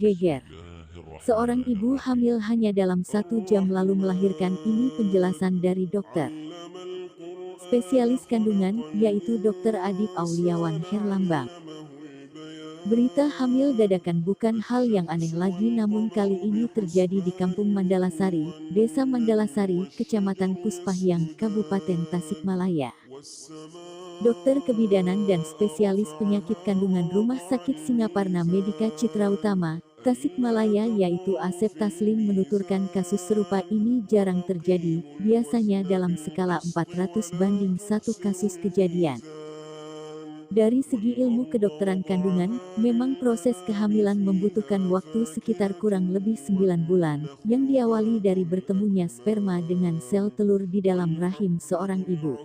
geger. Seorang ibu hamil hanya dalam 1 jam lalu melahirkan, ini penjelasan dari dokter spesialis kandungan, yaitu Dr. Adip Auliawan Herlambang. Berita hamil dadakan bukan hal yang aneh lagi, namun kali ini terjadi di Kampung Mandalasari, Desa Mandalasari, Kecamatan Puspahyang, Kabupaten Tasikmalaya. Dokter kebidanan dan spesialis penyakit kandungan Rumah Sakit Singaparna Medika Citra Utama, Tasikmalaya yaitu Asep Taslim menuturkan kasus serupa ini jarang terjadi, biasanya dalam skala 400/1 kasus kejadian. Dari segi ilmu kedokteran kandungan, memang proses kehamilan membutuhkan waktu sekitar kurang lebih 9 bulan, yang diawali dari bertemunya sperma dengan sel telur di dalam rahim seorang ibu.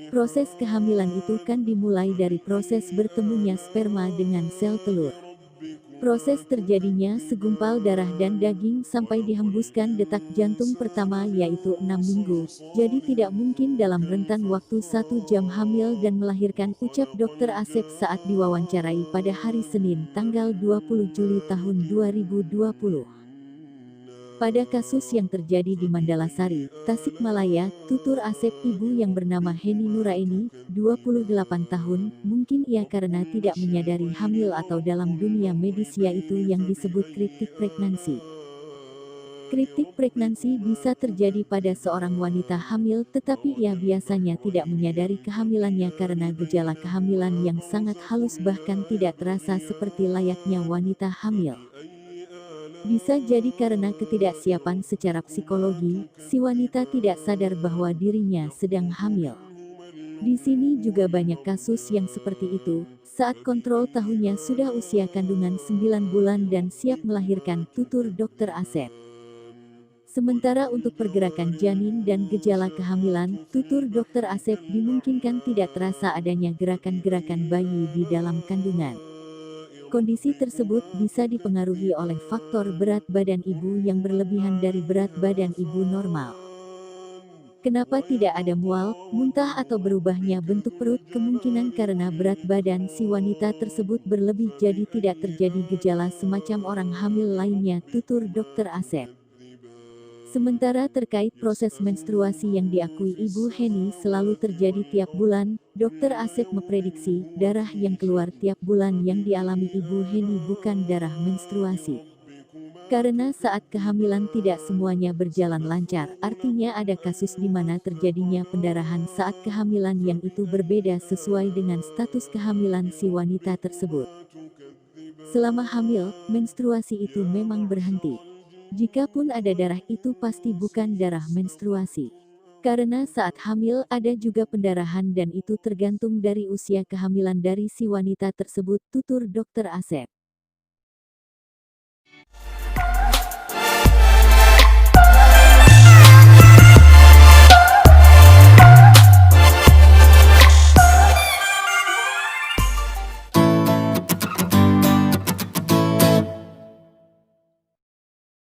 Proses kehamilan itu kan dimulai dari proses bertemunya sperma dengan sel telur. Proses terjadinya segumpal darah dan daging sampai dihembuskan detak jantung pertama yaitu 6 minggu, jadi tidak mungkin dalam rentan waktu 1 jam hamil dan melahirkan, ucap Dr. Asep saat diwawancarai pada hari Senin tanggal 20 Juli tahun 2020. Pada kasus yang terjadi di Mandalasari, Tasikmalaya, tutur Asep, ibu yang bernama Heni Nuraini, 28 tahun, mungkin ia karena tidak menyadari hamil atau dalam dunia medis yaitu yang disebut cryptic pregnancy. Cryptic pregnancy bisa terjadi pada seorang wanita hamil tetapi ia biasanya tidak menyadari kehamilannya karena gejala kehamilan yang sangat halus bahkan tidak terasa seperti layaknya wanita hamil. Bisa jadi karena ketidaksiapan secara psikologi, si wanita tidak sadar bahwa dirinya sedang hamil. Di sini juga banyak kasus yang seperti itu, saat kontrol tahunnya sudah usia kandungan 9 bulan dan siap melahirkan, tutur Dr. Asep. Sementara untuk pergerakan janin dan gejala kehamilan, tutur Dr. Asep, dimungkinkan tidak terasa adanya gerakan-gerakan bayi di dalam kandungan. Kondisi tersebut bisa dipengaruhi oleh faktor berat badan ibu yang berlebihan dari berat badan ibu normal. Kenapa tidak ada mual, muntah atau berubahnya bentuk perut? Kemungkinan karena berat badan si wanita tersebut berlebih jadi tidak terjadi gejala semacam orang hamil lainnya, tutur Dr. Asep. Sementara terkait proses menstruasi yang diakui Ibu Heni selalu terjadi tiap bulan, Dr. Asep memprediksi, darah yang keluar tiap bulan yang dialami Ibu Heni bukan darah menstruasi. Karena saat kehamilan tidak semuanya berjalan lancar, artinya ada kasus di mana terjadinya pendarahan saat kehamilan yang itu berbeda sesuai dengan status kehamilan si wanita tersebut. Selama hamil, menstruasi itu memang berhenti. Jikapun ada darah itu pasti bukan darah menstruasi. Karena saat hamil ada juga pendarahan dan itu tergantung dari usia kehamilan dari si wanita tersebut, tutur Dr. Asep.